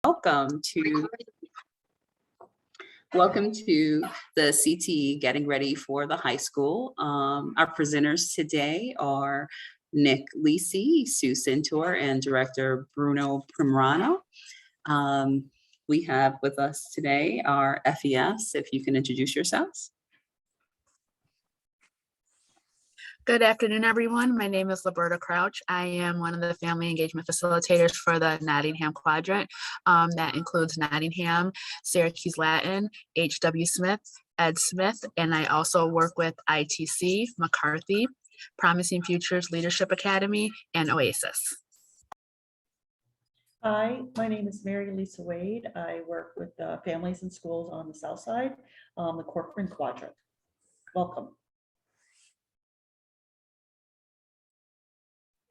Welcome to the CTE Getting Ready for the High School. Our presenters today are Nick Lisi, Sue Centaur, and Director Bruno Primrano. We have with us today our FES. If you can introduce yourselves. Good afternoon, everyone. My name is Liberta Crouch. I am one of the family engagement facilitators for the Nottingham Quadrant. That includes Nottingham, Syracuse Latin, H.W. Smith, Ed Smith, and I also work with ITC, McCarthy, Promising Futures Leadership Academy, and Oasis. Hi, my name is Mary Lisa Wade. I work with families and schools on the South Side, the Corcoran Quadrant. Welcome.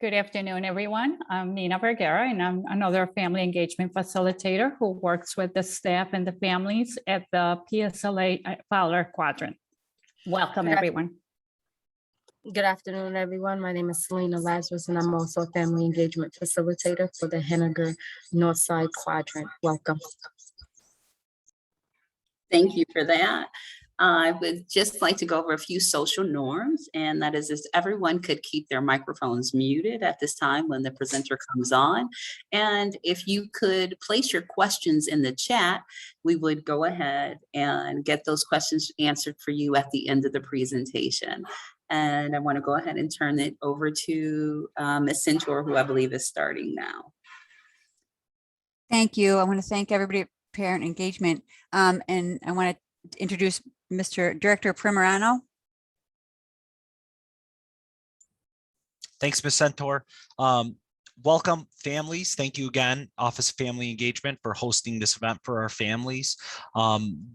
Good afternoon, everyone. I'm Nina Vergara, and I'm another family engagement facilitator who works with the staff and the families at the PSLA Fowler Quadrant. Welcome, everyone. Good afternoon, everyone. My name is Selena Lazarus, and I'm also a family engagement facilitator for the Henniger Northside Quadrant. Welcome. Thank you for that. I would just like to go over a few social norms, and that is everyone could keep their microphones muted at this time when the presenter comes on. And if you could place your questions in the chat, we would go ahead and get those questions answered for you at the end of the presentation. And I want to go ahead and turn it over to Ms. Centaur, who I believe is starting now. Thank you. I want to thank everybody at Parent Engagement. And I want to introduce Mr. Director Primrano. Thanks, Ms. Centaur. Welcome, families. Thank you again, Office of Family Engagement, for hosting this event for our families.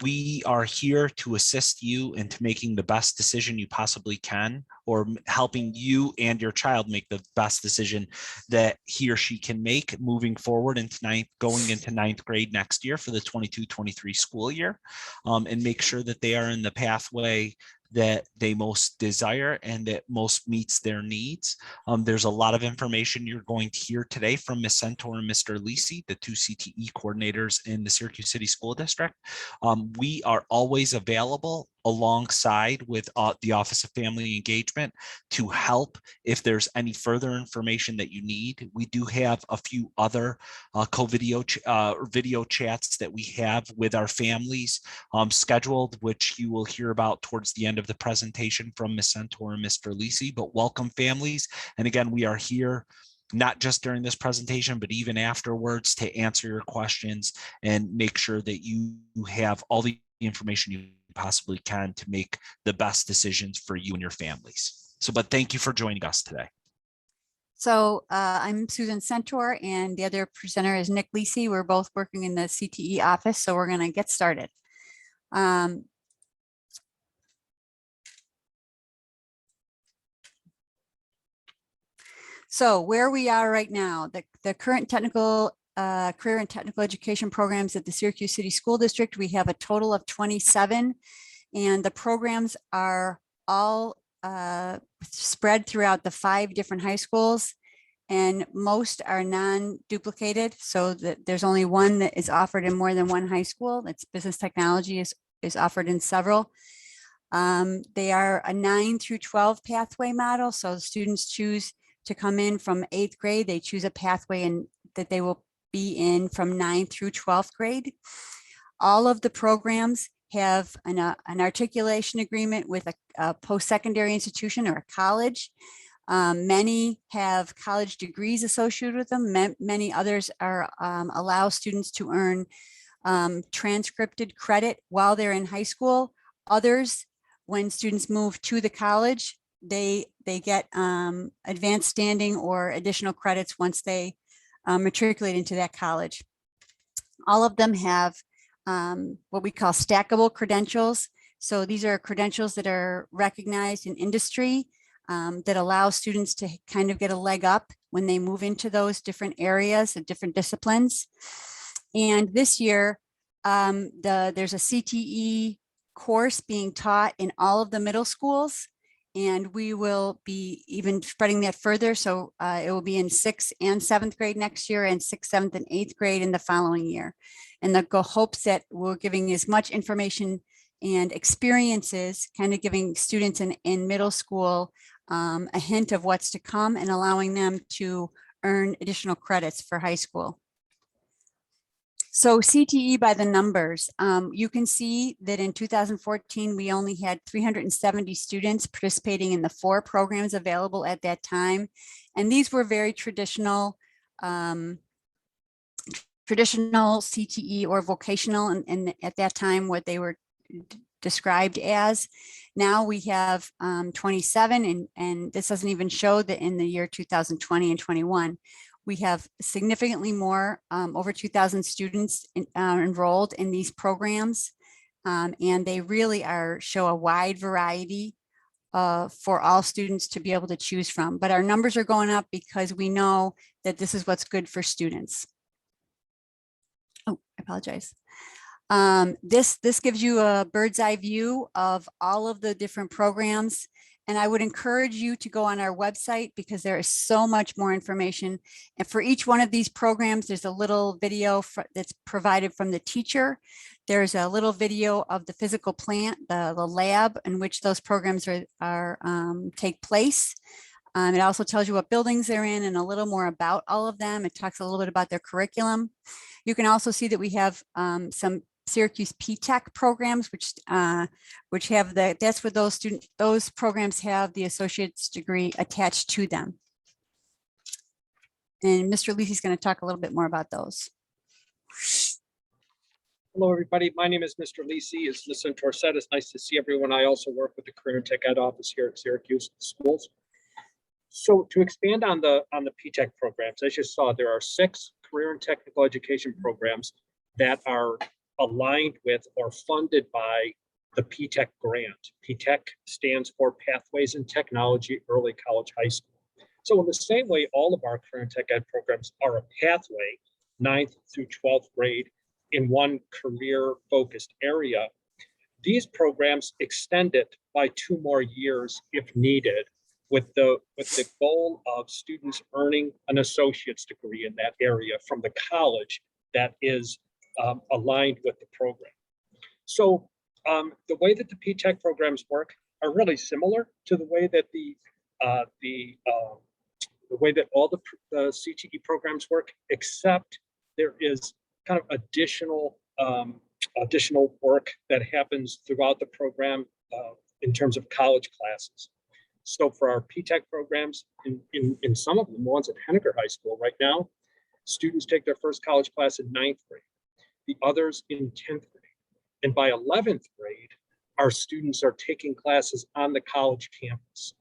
We are here to assist you into making the best decision you possibly can, or helping you and your child make the best decision that he or she can make moving forward into going into ninth grade next year for the 22-23 school year, and make sure that they are in the pathway that they most desire and that most meets their needs. There's a lot of information you're going to hear today from Ms. Centaur and Mr. Lisi, the two CTE coordinators in the Syracuse City School District. We are always available alongside with the Office of Family Engagement to help if there's any further information that you need. We do have a few other video chats that we have with our families scheduled, which you will hear about towards the end of the presentation from Ms. Centaur and Mr. Lisi. But welcome, families. And again, we are here not just during this presentation, but even afterwards to answer your questions and make sure that you have all the information you possibly can to make the best decisions for you and your families. But thank you for joining us today. So I'm Susan Centaur, and the other presenter is Nick Lisi. We're both working in the CTE office, so we're going to get started. So where we are right now, the current technical career and technical education programs at the Syracuse City School District, we have a total of 27, and the programs are all spread throughout the 5 different high schools, and most are non-duplicated, so that there's only one that is offered in more than one high school. That's business technology is offered in several. They are a 9 through 12 pathway model, so students choose to come in from 8th grade. They choose a pathway that they will be in from 9th through 12th grade. All of the programs have an articulation agreement with a post-secondary institution or a college. Many have college degrees associated with them. Many others are allow students to earn transcripted credit while they're in high school. Others, when students move to the college, they get advanced standing or additional credits once they matriculate into that college. All of them have what we call stackable credentials. So these are credentials that are recognized in industry that allow students to kind of get a leg up when they move into those different areas and different disciplines. And this year, there's a CTE course being taught in all of the middle schools. And we will be even spreading that further. So it will be in 6th and 7th grade next year, and 6th, 7th, and 8th grade in the following year. And the hopes that we're giving as much information and experiences, kind of giving students in middle school a hint of what's to come and allowing them to earn additional credits for high school. So CTE by the numbers, you can see that in 2014, we only had 370 students participating in the 4 programs available at that time. And these were very traditional CTE or vocational, and at that time, what they were described as. Now we have 27, and this doesn't even show that in the year 2020 and 21. We have significantly more, over 2,000 students enrolled in these programs, and they really show a wide variety for all students to be able to choose from. But our numbers are going up because we know that this is what's good for students. Oh, I apologize. This gives you a bird's eye view of all of the different programs. And I would encourage you to go on our website because there is so much more information. And for each one of these programs, there's a little video that's provided from the teacher. There's a little video of the physical plant, the lab in which those programs take place. It also tells you what buildings they're in and a little more about all of them. It talks a little bit about their curriculum. You can also see that we have some Syracuse PTech programs, which have that's where those programs have the associate's degree attached to them. And Mr. Lisi is going to talk a little bit more about those. Hello, everybody. My name is Mr. Lisi. As Ms. Centaur said, it's nice to see everyone. I also work with the Career and Tech Ed office here at Syracuse Schools. So to expand on the PTech programs, as you saw, there are 6 career and technical education programs that are aligned with or funded by the PTech grant. PTech stands for Pathways in Technology, Early College, High School. So in the same way, all of our career and tech ed programs are a pathway, 9th through 12th grade, in one career-focused area. These programs extend it by 2 more years if needed, with the goal of students earning an associate's degree in that area from the college that is aligned with the program. So the way that the PTech programs work are really similar to the way that the way that all the CTE programs work, except there is kind of additional work that happens throughout the program in terms of college classes. So for our PTech programs, in some of them, the ones at Henniger High School right now, students take their first college class in 9th grade, the others in 10th grade. And by 11th grade, our students are taking classes on the college campus.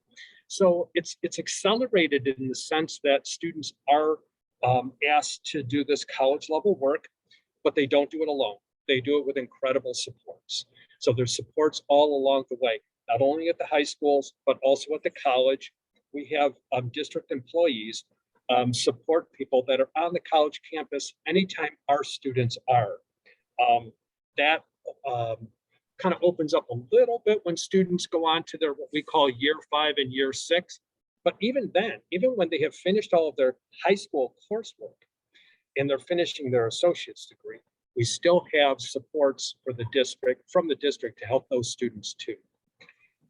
So it's accelerated in the sense that students are asked to do this college level work, but they don't do it alone. They do it with incredible supports. So there's supports all along the way, not only at the high schools, but also at the college. We have district employees support people that are on the college campus anytime our students are. That kind of opens up a little bit when students go on to their what we call year 5 and year 6. But even then, even when they have finished all of their high school coursework and they're finishing their associate's degree, we still have supports for the district, from the district, to help those students too.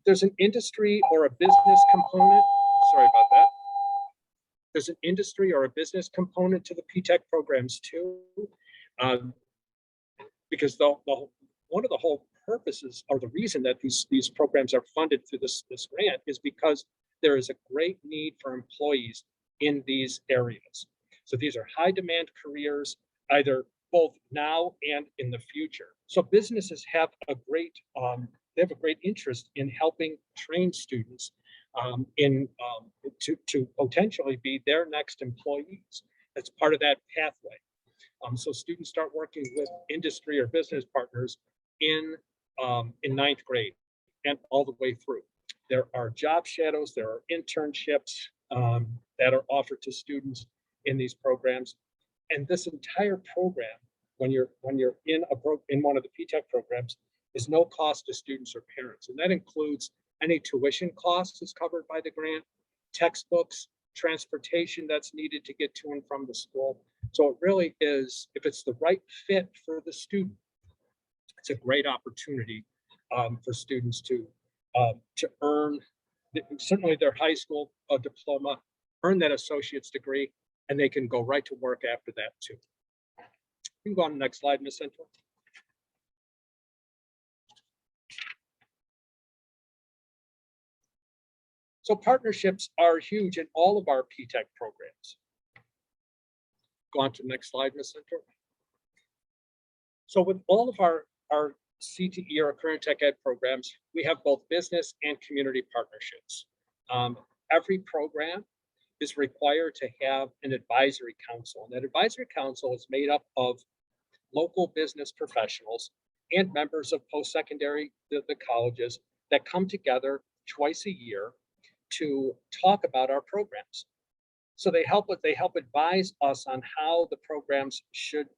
There's an industry or a business component. Sorry about that. There's an industry or a business component to the PTech programs too, because one of the whole purposes, or the reason that these programs are funded through this grant, is because there is a great need for employees in these areas. So these are high demand careers, either both now and in the future. So businesses have a great interest in helping train students to potentially be their next employees. That's part of that pathway. So students start working with industry or business partners in 9th grade and all the way through. There are job shadows, there are internships that are offered to students in these programs. And this entire program, when you're in one of the PTech programs, is no cost to students or parents. And that includes Any tuition cost is covered by the grant, textbooks, transportation that's needed to get to and from the school. So it really is, if it's the right fit for the student, it's a great opportunity for students to earn certainly their high school diploma, earn that associate's degree, and they can go right to work after that too. You can go on to the next slide, Ms. Central. So partnerships are huge in all of our PTech programs. Go on to the next slide, Ms. Central. So with all of our CTE or current tech ed programs, we have both business and community partnerships. Every program is required to have an advisory council. And that advisory council is made up of local business professionals and members of post-secondary, the colleges that come together twice a year to talk about our programs. So they help advise us on how the programs should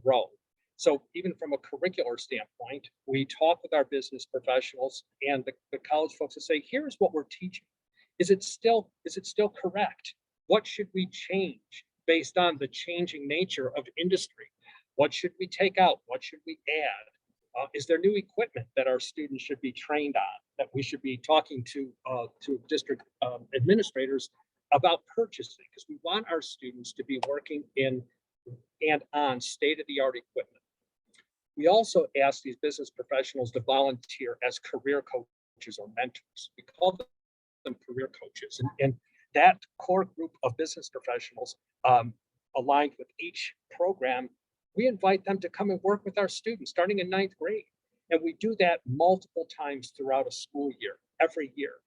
grow. So even from a curricular standpoint, we talk with our business professionals and the college folks to say, here's what we're teaching. Is it still correct? What should we change based on the changing nature of industry? What should we take out? What should we add? Is there new equipment that our students should be trained on, that we should be talking to district administrators about purchasing? Because we want our students to be working in and on state-of-the-art equipment. We also ask these business professionals to volunteer as career coaches or mentors. We call them career coaches. And that core group of business professionals aligned with each program, we invite them to come and work with our students starting in 9th grade. And we do that multiple times throughout a school year, every year.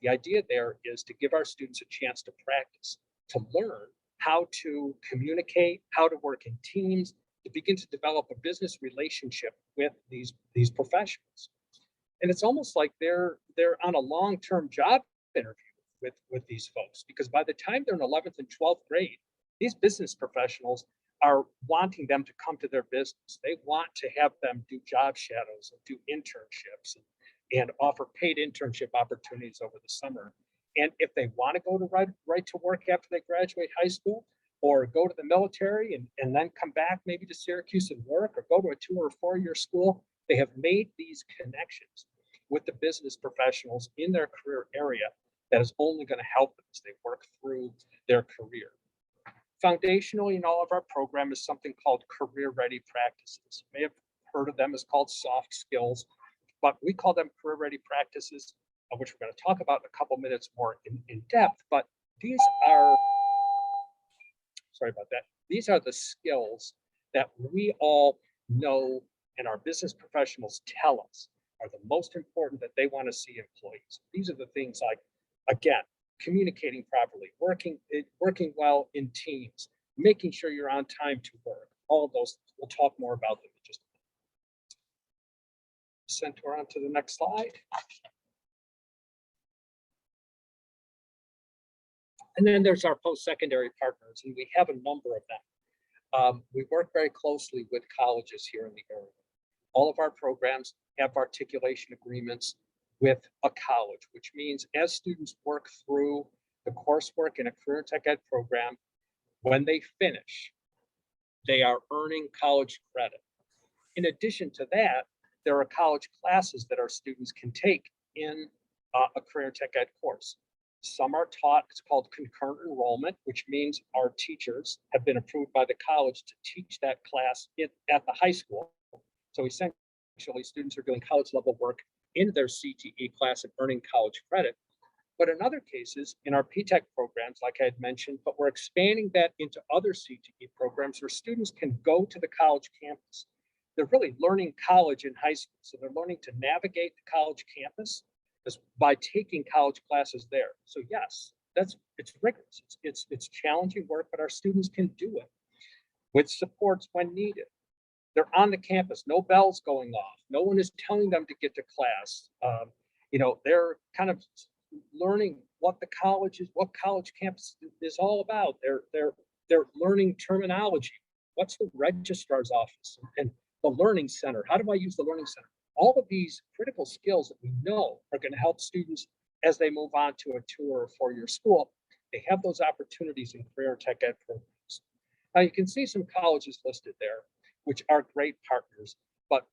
The idea there is to give our students a chance to practice, to learn how to communicate, how to work in teams, to begin to develop a business relationship with these professionals. And it's almost like they're on a long-term job interview with these folks, because by the time they're in 11th and 12th grade, these business professionals are wanting them to come to their business. They want to have them do job shadows and do internships and offer paid internship opportunities over the summer. And if they want to go to right to work after they graduate high school, or go to the military and then come back maybe to Syracuse and work, or go to a 2 or 4 year school, they have made these connections with the business professionals in their career area that is only going to help them as they work through their career. Foundationally in all of our program is something called career ready practices. You may have heard of them as called soft skills, but we call them career ready practices, which we're going to talk about in a couple minutes more in depth. But these are, sorry about that. These are the skills that we all know and our business professionals tell us are the most important that they want to see employees. These are the things like, again, communicating properly, working well in teams, making sure you're on time to work. All of those, we'll talk more about them in just a minute. Centaur on to the next slide. And then there's our post-secondary partners, and we have a number of them. We work very closely with colleges here in the area. All of our programs have articulation agreements with a college, which means as students work through the coursework in a career tech ed program, when they finish, they are earning college credit. In addition to that, there are college classes that our students can take in a career tech ed course. Some are taught, it's called concurrent enrollment, which means our teachers have been approved by the college to teach that class at the high school. So essentially, students are doing college level work in their CTE class and earning college credit. But in other cases, in our PTech programs, like I had mentioned, but we're expanding that into other CTE programs where students can go to the college campus. They're really learning college in high school. So they're learning to navigate the college campus by taking college classes there. So yes, it's rigorous. It's challenging work, but our students can do it with supports when needed. They're on the campus, no bells going off. No one is telling them to get to class. They're kind of learning what the college is, what college campus is all about. They're learning terminology. What's the registrar's office and the learning center? How do I use the learning center? all of these critical skills that we know are going to help students as they move on to a 2 or 4 year school. They have those opportunities in career and tech ed programs. Now you can see some colleges listed there, which are great partners, but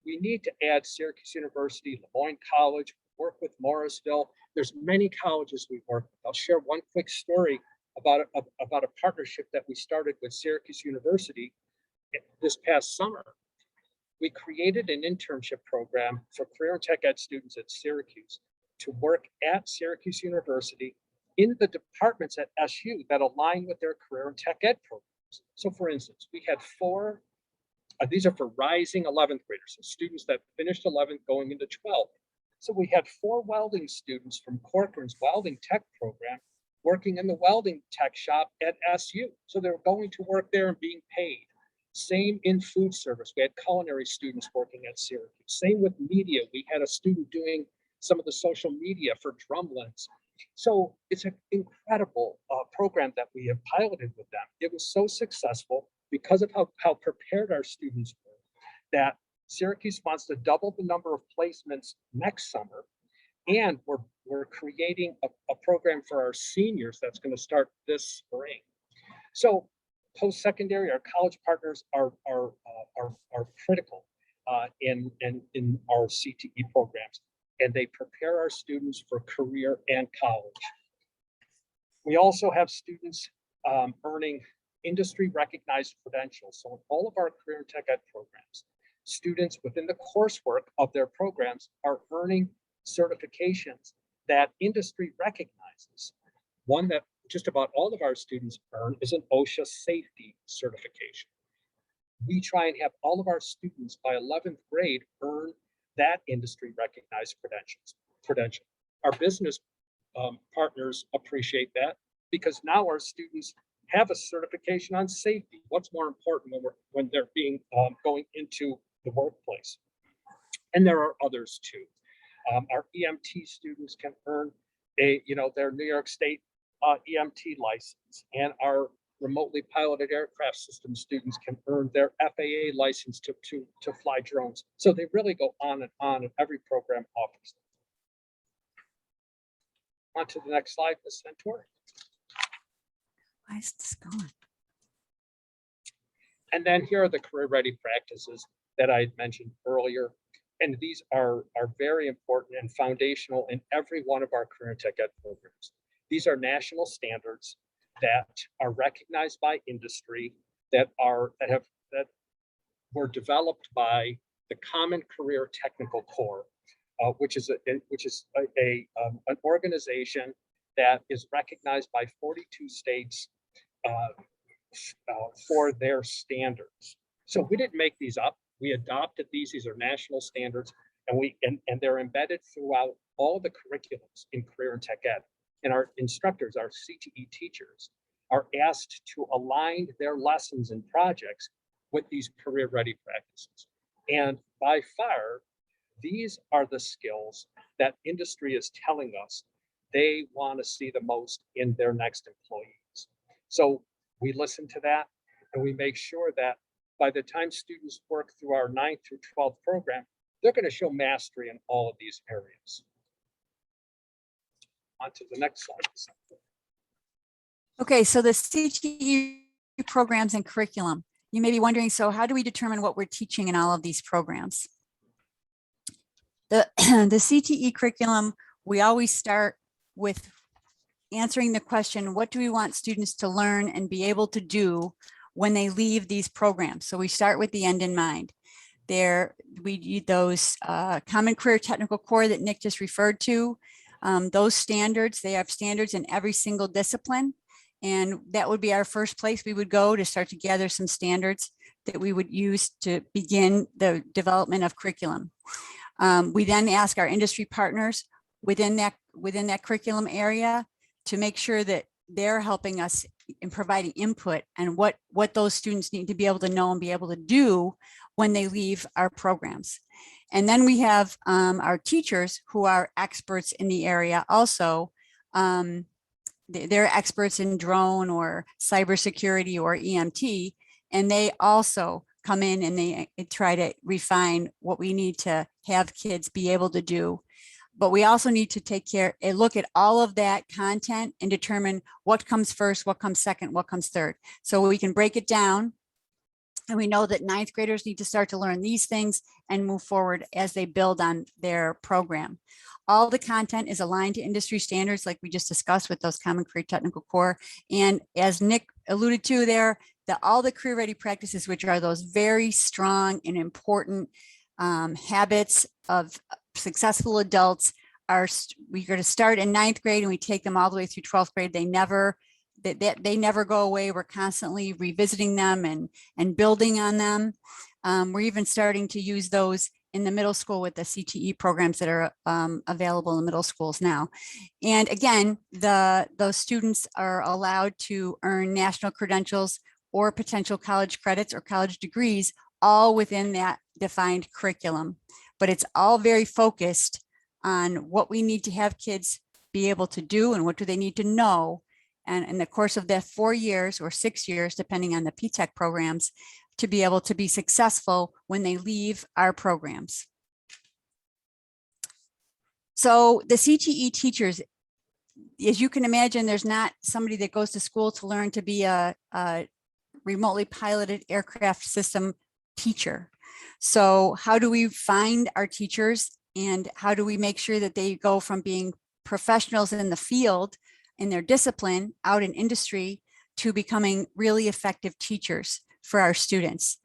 we need to add Syracuse University, Lemoyne College, work with Morrisville. There's many colleges we work with. I'll share one quick story about a partnership that we started with Syracuse University this past summer. We created an internship program for career and tech ed students at Syracuse to work at Syracuse University in the departments at SU that align with their career and tech ed programs. So for instance, we had 4, these are for rising 11th graders, so students that finished 11th going into 12th. So we had 4 welding students from Corcoran's welding tech program working in the welding tech shop at SU. So they were going to work there and being paid. Same in food service. We had culinary students working at Syracuse. Same with media. We had a student doing some of the social media for Drumlins. So it's an incredible program that we have piloted with them. It was so successful because of how prepared our students were that Syracuse wants to double the number of placements next summer. And we're creating a program for our seniors that's going to start this spring. So post-secondary, our college partners are critical in our CTE programs, and they prepare our students for career and college. We also have students earning industry recognized credentials. So in all of our career and tech ed programs, students within the coursework of their programs are earning certifications that industry recognizes. One that just about all of our students earn is an OSHA safety certification. We try and have all of our students by 11th grade earn that industry recognized credential. Our business partners appreciate that because now our students have a certification on safety. What's more important when they're being going into the workplace? And there are others too. Our EMT students can earn their New York State EMT license, and our remotely piloted aircraft system students can earn their FAA license to fly drones. So they really go on, and every program offers them. On to the next slide, Ms. Centaur. Why is this going? And then here are the career ready practices that I had mentioned earlier. And these are very important and foundational in every one of our career and tech ed programs. These are national standards that are recognized by industry, that were developed by the Common Career Technical Corps, which is an organization that is recognized by 42 states for their standards. So we didn't make these up. We adopted these. These are national standards, and they're embedded throughout all the curriculums in career and tech ed. And our instructors, our CTE teachers, are asked to align their lessons and projects with these career ready practices. And by far, these are the skills that industry is telling us they want to see the most in their next employees. So we listen to that, and we make sure that by the time students work through our 9th through 12th program, they're going to show mastery in all of these areas. On to the next slide. Okay, so the CTE programs and curriculum. You may be wondering, so how do we determine what we're teaching in all of these programs? The CTE curriculum, we always start with answering the question, what do we want students to learn and be able to do when they leave these programs? So we start with the end in mind. There, we need those Common Career Technical Core that Nick just referred to. Those standards, they have standards in every single discipline. And that would be our first place we would go to start to gather some standards that we would use to begin the development of curriculum. We then ask our industry partners within that curriculum area to make sure that they're helping us in providing input and what those students need to be able to know and be able to do when they leave our programs. And then we have our teachers who are experts in the area also. They're experts in drone or cybersecurity or EMT, and they also come in and they try to refine what we need to have kids be able to do. But we also need to take care and look at all of that content and determine what comes first, what comes second, what comes third. So we can break it down. And we know that ninth graders need to start to learn these things and move forward as they build on their program. All the content is aligned to industry standards like we just discussed with those Common Career Technical Core. And as Nick alluded to there, all the career ready practices, which are those very strong and important habits of successful adults, we're going to start in ninth grade and we take them all the way through 12th grade. They never go away. We're constantly revisiting them and building on them. We're even starting to use those in the middle school with the CTE programs that are available in middle schools now. And again, those students are allowed to earn national credentials or potential college credits or college degrees, all within that defined curriculum. But it's all very focused on what we need to have kids be able to do and what do they need to know. And in the course of that 4 years or 6 years, depending on the PTech programs, to be able to be successful when they leave our programs. So the CTE teachers, as you can imagine, there's not somebody that goes to school to learn to be a remotely piloted aircraft system teacher. So how do we find our teachers and how do we make sure that they go from being professionals in the field in their discipline out in industry to becoming really effective teachers for our students?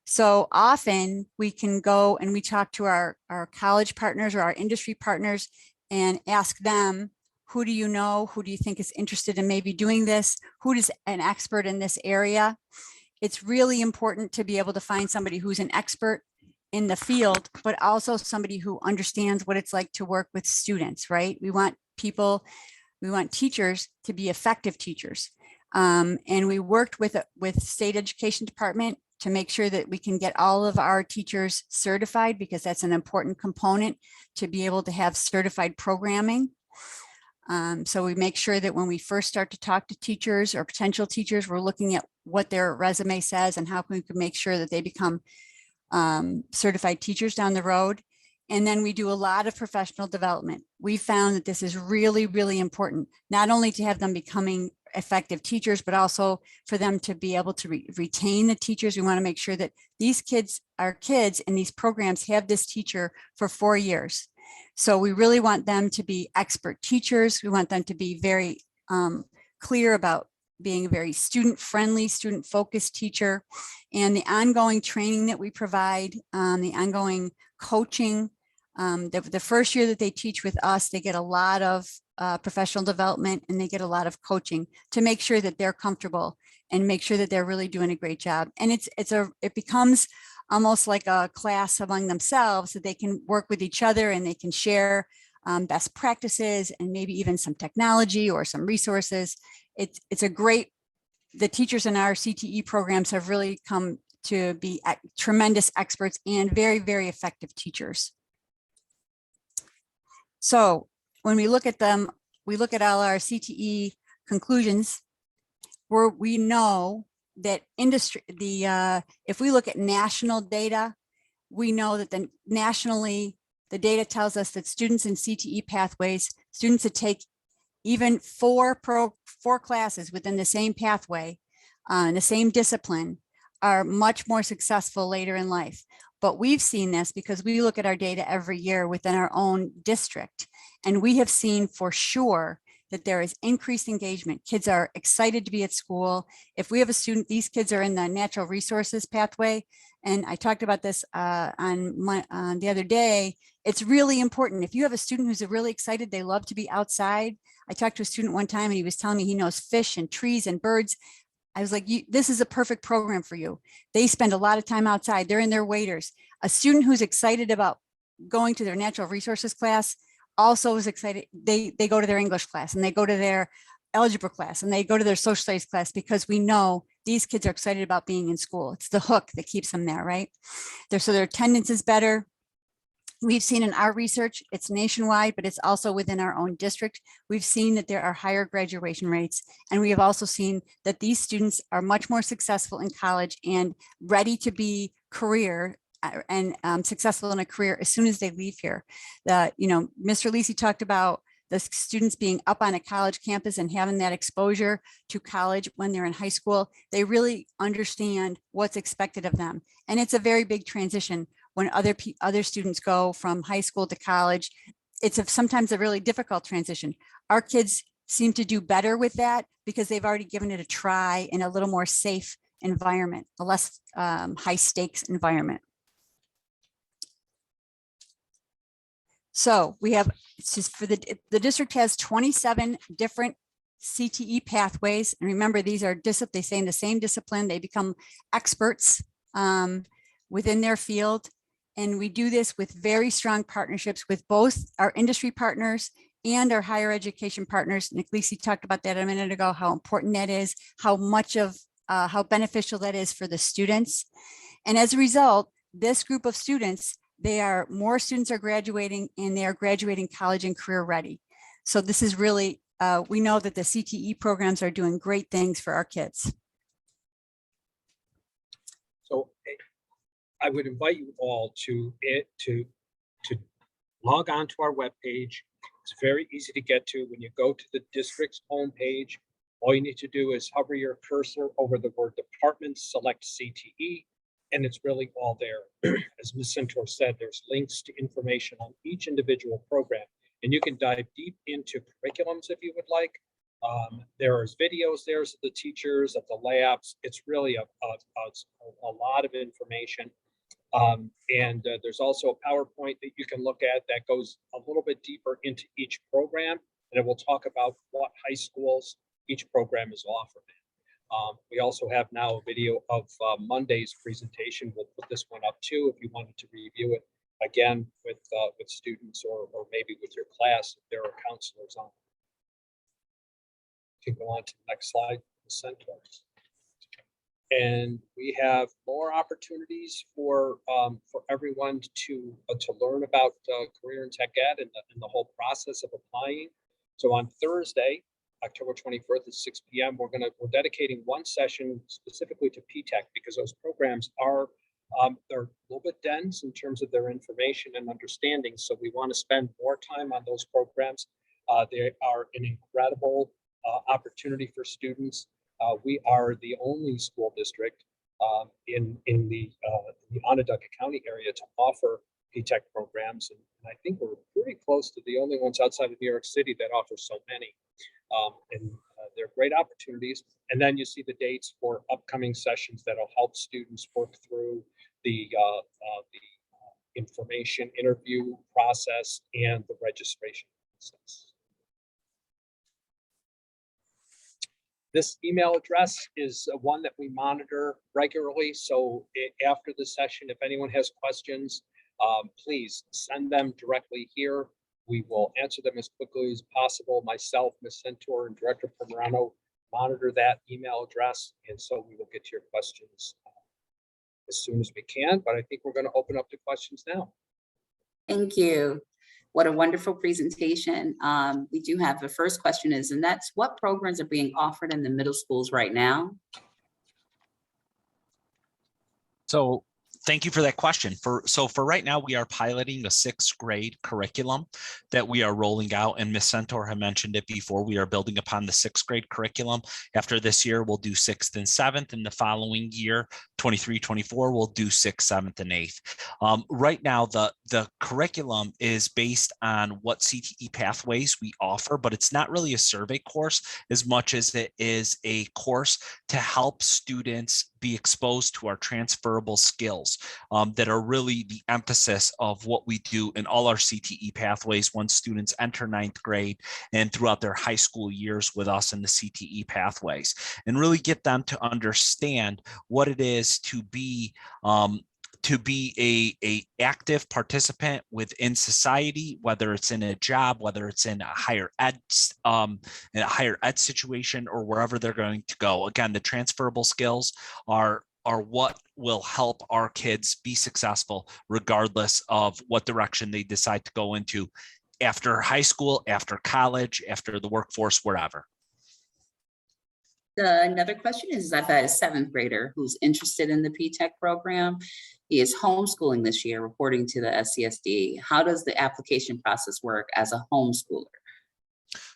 So often we can go and we talk to our college partners or our industry partners and ask them, who do you know? Who do you think is interested in maybe doing this? Who is an expert in this area? It's really important to be able to find somebody who's an expert in the field, but also somebody who understands what it's like to work with students, right? We want teachers to be effective teachers. And we worked with state education department to make sure that we can get all of our teachers certified, because that's an important component to be able to have certified programming. So we make sure that when we first start to talk to teachers or potential teachers, we're looking at what their resume says and how we can make sure that they become certified teachers down the road. And then we do a lot of professional development. We found that this is really, really important, not only to have them becoming effective teachers, but also for them to be able to retain the teachers. We want to make sure that these kids, our kids in these programs, have this teacher for 4 years. So we really want them to be expert teachers. We want them to be very clear about being a very student-friendly, student-focused teacher, and the ongoing training that we provide, the ongoing coaching. The first year that they teach with us, they get a lot of professional development and they get a lot of coaching to make sure that they're comfortable and make sure that they're really doing a great job. And it becomes almost like a class among themselves, that they can work with each other and they can share best practices and maybe even some technology or some resources. The teachers in our CTE programs have really come to be tremendous experts and very, very effective teachers. So when we look at them, we look at all our CTE conclusions, where we know that if we look at national data, we know that nationally, the data tells us that students in CTE pathways, students that take even four classes within the same pathway, in the same discipline, are much more successful later in life. But we've seen this because we look at our data every year within our own district, and we have seen for sure that there is increased engagement. Kids are excited to be at school. If we have a student, these kids are in the natural resources pathway, and I talked about this on the other day. It's really important. If you have a student who's really excited, they love to be outside. I talked to a student one time and he was telling me he knows fish and trees and birds. I was like, this is a perfect program for you. They spend a lot of time outside. They're in their waders. A student who's excited about going to their natural resources class also is excited. They go to their English class and they go to their algebra class and they go to their social studies class, because we know these kids are excited about being in school. It's the hook that keeps them there, right? So their attendance is better. We've seen in our research, it's nationwide, but it's also within our own district. We've seen that there are higher graduation rates, and we have also seen that these students are much more successful in college and ready to be career and successful in a career as soon as they leave here. Mr. Lisi talked about the students being up on a college campus and having that exposure to college when they're in high school. They really understand what's expected of them. And it's a very big transition when other students go from high school to college. It's sometimes a really difficult transition. Our kids seem to do better with that because they've already given it a try in a little more safe environment, a less high stakes environment. So we have, it's just for the district has 27 different CTE pathways. And remember, these are they stay in the same discipline. They become experts within their field. And we do this with very strong partnerships with both our industry partners and our higher education partners. Nick Lisi talked about that a minute ago, how important that is, how beneficial that is for the students. And as a result, this group of students, more students are graduating, and they are graduating college and career ready. So this is really, we know that the CTE programs are doing great things for our kids. So I would invite you all to log on to our webpage. It's very easy to get to. When you go to the district's homepage, all you need to do is hover your cursor over the word department, select CTE, and it's really all there. As Ms. Centaur said, there's links to information on each individual program, and you can dive deep into curriculums if you would like. There's videos there of the teachers, of the labs. It's really a lot of information. There's also a PowerPoint that you can look at that goes a little bit deeper into each program, and it will talk about what high schools each program is offering. We also have now a video of Monday's presentation. We'll put this one up too if you wanted to review it again with students or maybe with your class if there are counselors on. You can go on to the next slide, Centaurs. And we have more opportunities for everyone to learn about career and tech ed and the whole process of applying. So on Thursday, October 24th at 6 p.m. We're dedicating one session specifically to PTech because those programs are they're a little bit dense in terms of their information and understanding. So we want to spend more time on those programs. They are an incredible opportunity for students. We are the only school district in the Onondaga County area to offer PTech programs, and I think we're pretty close to the only ones outside of New York City that offer so many. They're great opportunities. And then you see the dates for upcoming sessions that'll help students work through the information interview process and the registration process. This email address is one that we monitor regularly. So after the session, if anyone has questions, please send them directly here. We will answer them as quickly as possible. Myself, Ms. Centaur, and Director Pomerano monitor that email address. And so we will get to your questions as soon as we can. But I think we're going to open up to questions now. Thank you. What a wonderful presentation. We do have the first question and that's what programs are being offered in the middle schools right now? So thank you for that question. So for right now, we are piloting a 6th grade curriculum that we are rolling out. And Ms. Centaur had mentioned it before. We are building upon the 6th grade curriculum. After this year, we'll do 6th and 7th. And the following year, 23-24, we'll do 6th, 7th, and 8th. Right now, the curriculum is based on what CTE Pathways we offer, but it's not really a survey course as much as it is a course to help students be exposed to our transferable skills that are really the emphasis of what we do in all our CTE pathways once students enter 9th grade and throughout their high school years with us in the CTE pathways, and really get them to understand what it is to be a active participant within society, whether it's in a job, whether it's in a higher ed situation, or wherever they're going to go. Again, the transferable skills are are what will help our kids be successful regardless of what direction they decide to go into after high school, after college, after the workforce, wherever. Another question is, I've had a 7th grader who's interested in the PTech program. He is homeschooling this year, reporting to the SCSD. How does the application process work as a homeschooler?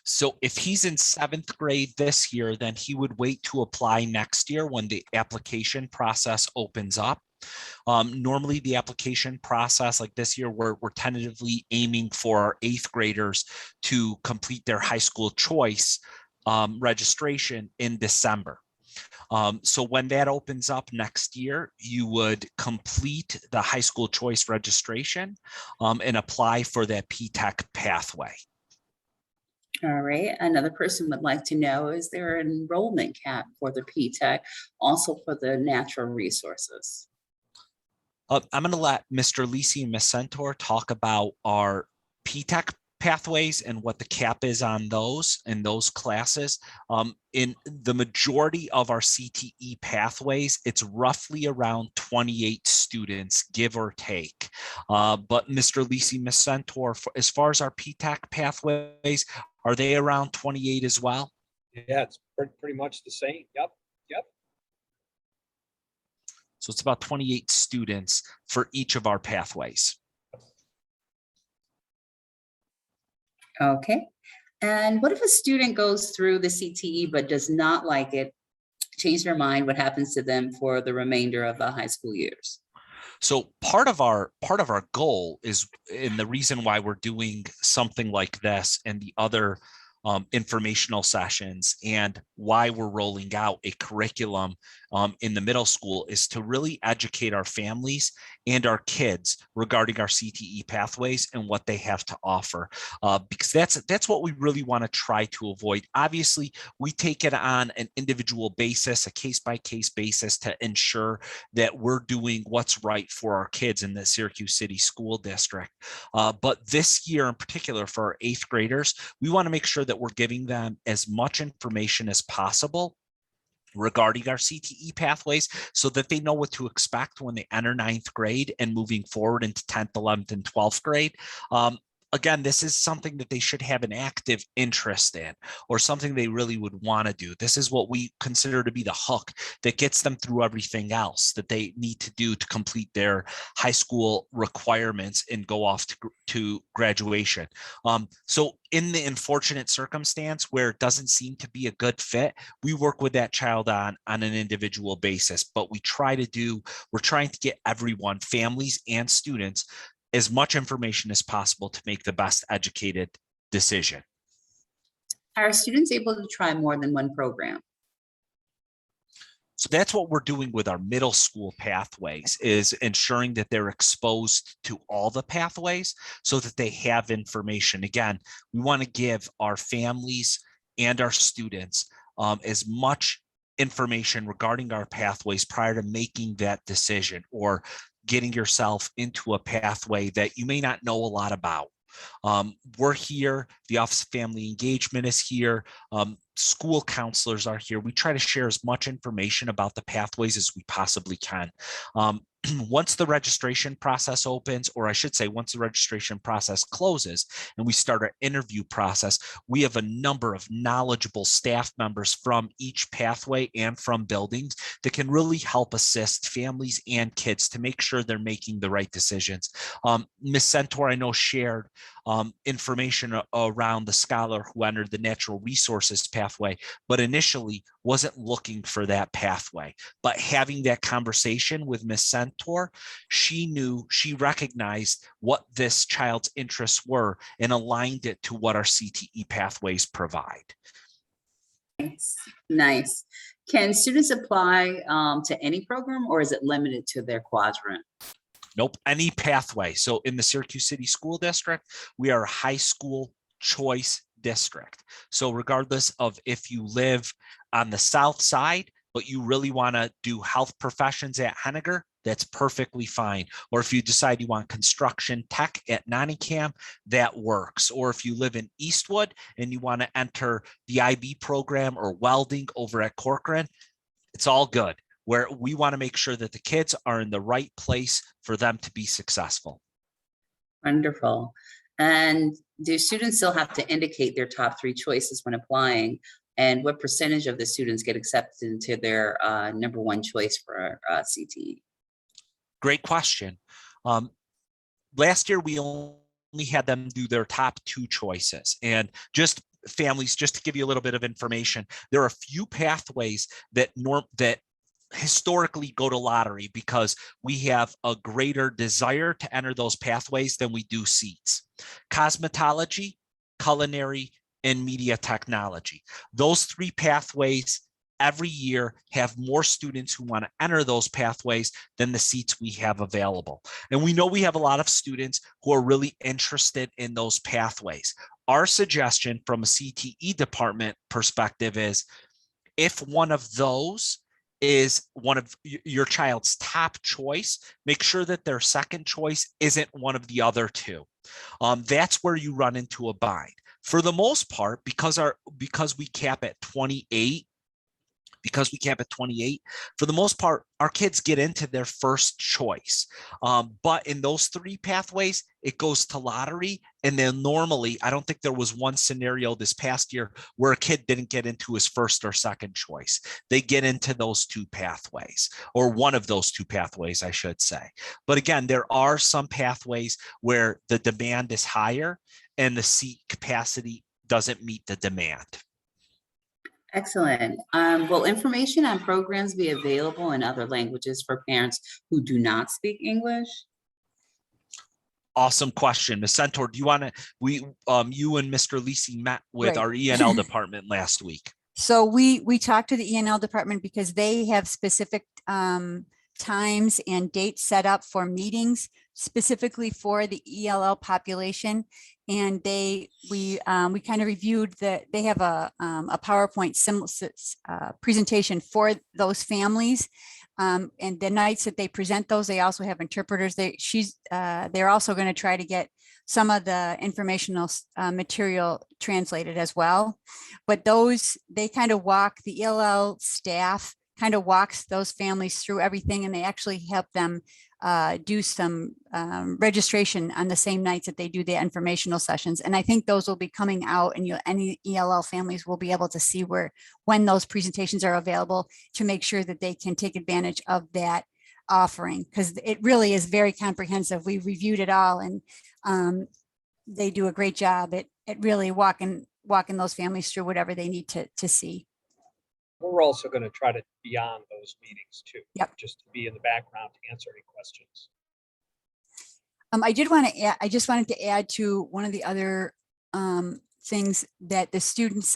So if he's in 7th grade this year, then he would wait to apply next year when the application process opens up. Normally the application process, like this year, we're tentatively aiming for our 8th graders to complete their high school choice registration in December. So when that opens up next year, you would complete the high school choice registration and apply for that PTech pathway. All right, another person would like to know, is there an enrollment cap for the PTech, also for the natural resources? I'm going to let Mr. Lisi and Ms. Centaur talk about our PTech pathways and what the cap is on those in those classes. In the majority of our CTE pathways, it's roughly around 28 students, give or take. But Mr. Lisi, Ms. Centaur, as far as our PTech pathways, are they around 28 as well? Yeah, it's pretty much the same. Yep. So it's about 28 students for each of our pathways. Okay, and what if a student goes through the CTE but does not like it, change their mind? What happens to them for the remainder of the high school years? So part of our goal is, and the reason why we're doing something like this and the other informational sessions, and why we're rolling out a curriculum in the middle school, is to really educate our families and our kids regarding our CTE pathways and what they have to offer, because that's what we really want to try to avoid. Obviously, we take it on an individual basis, a case-by-case basis, to ensure that we're doing what's right for our kids in the Syracuse City School District. But this year in particular, for our 8th graders, we want to make sure that we're giving them as much information as possible regarding our CTE pathways, so that they know what to expect when they enter 9th grade and moving forward into 10th, 11th, and 12th grade. Again, this is something that they should have an active interest in, or something they really would want to do. This is what we consider to be the hook that gets them through everything else that they need to do to complete their high school requirements and go off to graduation. So in the unfortunate circumstance where it doesn't seem to be a good fit, we work with that child on an individual basis. But we're trying to get everyone, families and students, as much information as possible to make the best educated decision. Are students able to try more than one program? So that's what we're doing with our middle school pathways, is ensuring that they're exposed to all the pathways so that they have information. Again, we want to give our families and our students as much information regarding our pathways prior to making that decision, or getting yourself into a pathway that you may not know a lot about. We're here, the Office of Family Engagement is here, school counselors are here. We try to share as much information about the pathways as we possibly can. Once the registration process opens, or I should say, once the registration process closes and we start our interview process, we have a number of knowledgeable staff members from each pathway and from buildings that can really help assist families and kids to make sure they're making the right decisions. Ms. Centaur, I know, shared information around the scholar who entered the natural resources pathway, but initially wasn't looking for that pathway. But having that conversation with Ms. Centaur, she recognized what this child's interests were and aligned it to what our CTE pathways provide. Nice. Can students apply to any program, or is it limited to their quadrant? Nope, any pathway. So in the Syracuse City School District, we are a high school choice district. So regardless of if you live on the south side, but you really want to do health professions at Henniger, that's perfectly fine. Or if you decide you want construction tech at Nottingham, that works. Or if you live in Eastwood and you want to enter the IB program or welding over at Corcoran, it's all good. where we want to make sure that the kids are in the right place for them to be successful. Wonderful. And do students still have to indicate their top 3 choices when applying? And what percentage of the students get accepted into their number 1 choice for CTE? Great question. Last year, we only had them do their top 2 choices. And just families, just to give you a little bit of information, there are a few pathways that historically go to lottery because we have a greater desire to enter those pathways than we do seats. Cosmetology, culinary, and media technology. Those 3 pathways every year have more students who want to enter those pathways than the seats we have available. And we know we have a lot of students who are really interested in those pathways. Our suggestion from a CTE department perspective is if one of those is one of your child's top choice, make sure that their second choice isn't one of the other 2. That's where you run into a bind. For the most part, because we cap at 28, for the most part, our kids get into their first choice. But in those 3 pathways, it goes to lottery. And then normally, I don't think there was one scenario this past year where a kid didn't get into his first or second choice. They get into those 2 pathways, or one of those 2 pathways, I should say. But again, there are some pathways where the demand is higher and the seat capacity doesn't meet the demand. Excellent. Will information on programs be available in other languages for parents who do not speak English? Awesome question. Ms. Centaur, do you want to, you and Mr. Lisi met with Right. our ENL department last week. So we talked to the ENL department because they have specific times and dates set up for meetings specifically for the ELL population. And we kind of reviewed that they have a PowerPoint presentation for those families. And the nights that they present those, they also have interpreters. They're also going to try to get some of the informational material translated as well. But they kind of the ELL staff kind of walks those families through everything, and they actually help them do some registration on the same nights that they do the informational sessions. And I think those will be coming out, and any ELL families will be able to see when those presentations are available to make sure that they can take advantage of that offering, because it really is very comprehensive. We reviewed it all, and they do a great job at really walking those families through whatever they need to see. We're also going to try to be on those meetings too. Yep. Just to be in the background to answer any questions. I just wanted to add to one of the other things that the students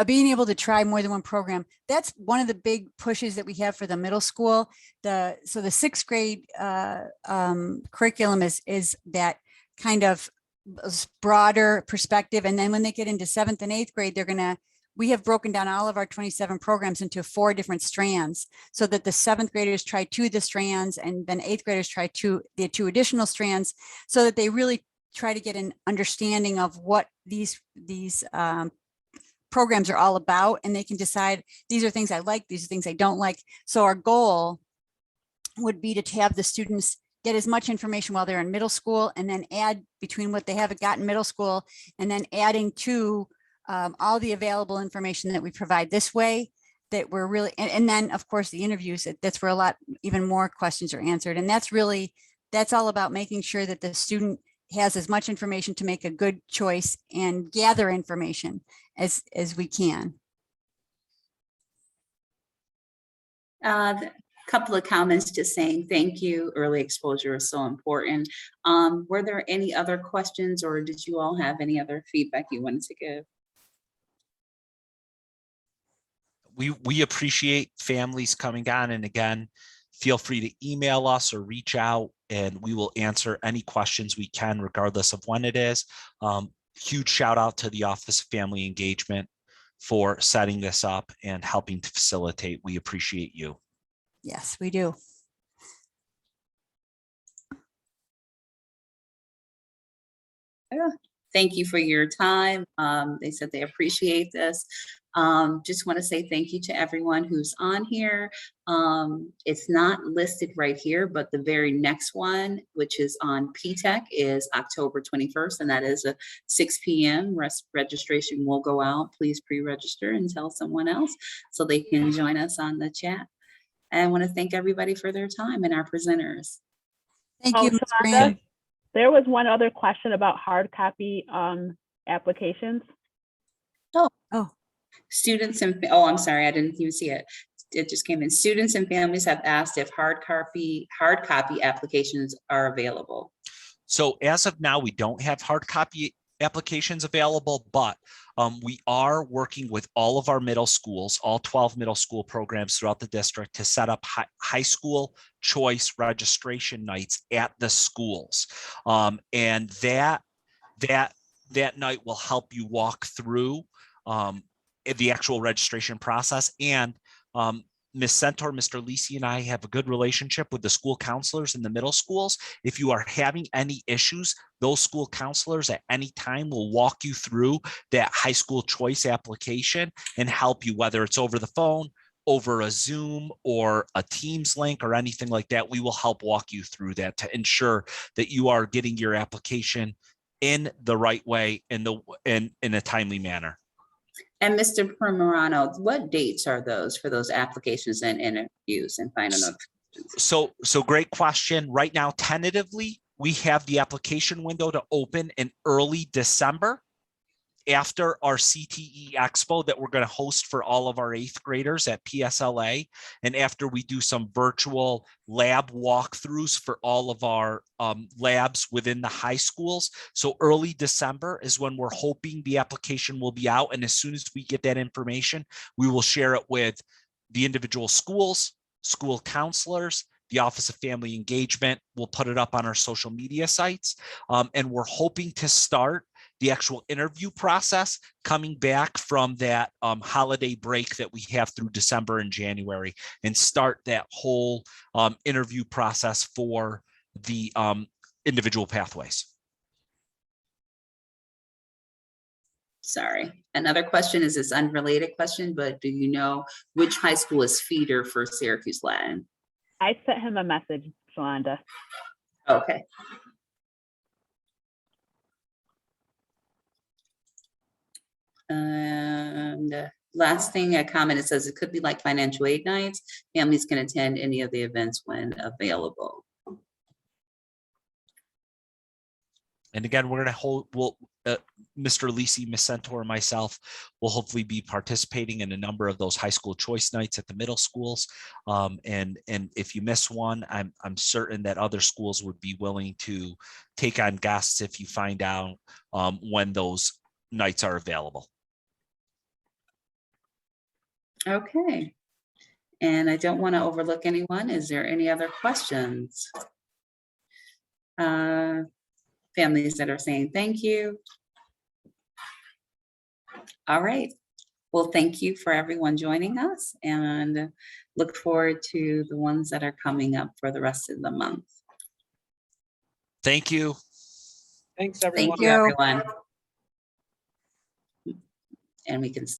being able to try more than one program. That's one of the big pushes that we have for the middle school. So the 6th grade curriculum is that kind of broader perspective. And then when they get into 7th and 8th grade, we have broken down all of our 27 programs into 4 different strands, so that the 7th graders try 2 of the strands, and then 8th graders try the 2 additional strands, so that they really try to get an understanding of what these programs are all about, and they can decide, these are things I like, these are things I don't like. So our goal would be to have the students get as much information while they're in middle school, and then add between what they have got in middle school, and then adding to all the available information that we provide this way, that we're really, and then of course the interviews, that's where even more questions are answered. And that's all about making sure that the student has as much information to make a good choice and gather information as we can. Couple of comments just saying thank you. Early exposure is so important. Were there any other questions, or did you all have any other feedback you wanted to give? We appreciate families coming on, and again, feel free to email us or reach out, and we will answer any questions we can, regardless of when it is. Huge shout out to the Office of Family Engagement for setting this up and helping to facilitate. We appreciate you. Yes, we do. Thank you for your time. They said they appreciate this. Just want to say thank you to everyone who's on here. It's not listed right here, but the very next one, which is on PTech, is October 21st, and that is a 6 p.m. Registration will go out. Please pre-register and tell someone else so they can join us on the chat. And I want to thank everybody for their time and our presenters. Thank you, Ms. Shalonda, Graham. there was one other question about hard copy applications. Oh, Students and, oh, I'm sorry, I didn't even see it. It just came in. Students and families have asked if hard copy applications are available. So as of now, we don't have hard copy applications available, but we are working with all of our middle schools, all 12 middle school programs throughout the district, to set up high school choice registration nights at the schools. And that night will help you walk through the actual registration process. And Ms. Centaur, Mr. Lisi, and I have a good relationship with the school counselors in the middle schools. If you are having any issues, those school counselors at any time will walk you through that high school choice application and help you, whether it's over the phone, over a Zoom or a Teams link or anything like that. We will help walk you through that to ensure that you are getting your application in the right way, in a timely manner. And Mr. Primorano, what dates are those for those applications and interviews and final notifications? So great question. Right now, tentatively, we have the application window to open in early December after our CTE Expo that we're going to host for all of our 8th graders at PSLA. And after we do some virtual lab walkthroughs for all of our labs within the high schools. So early December is when we're hoping the application will be out. And as soon as we get that information, we will share it with the individual schools, school counselors, the Office of Family Engagement. We'll put it up on our social media sites. And we're hoping to start the actual interview process coming back from that holiday break that we have through December and January, and start that whole interview process for the individual pathways. Sorry. Another question is this unrelated question, but do you know which high school is feeder for Syracuse Latin? I sent him a message, Shalonda. Okay. And last thing, a comment, it says it could be like financial aid nights. Families can attend any of the events when available. And again, we're going to hold, Mr. Lisi, Ms. Centaur, and myself will hopefully be participating in a number of those high school choice nights at the middle schools. And if you miss one, I'm certain that other schools would be willing to take on guests if you find out when those nights are available. Okay. And I don't want to overlook anyone. Is there any other questions? Families that are saying thank you. All right. Well, thank you for everyone joining us, and look forward to the ones that are coming up for the rest of the month. Thank you. Thanks, everyone. Thank you, everyone. And we can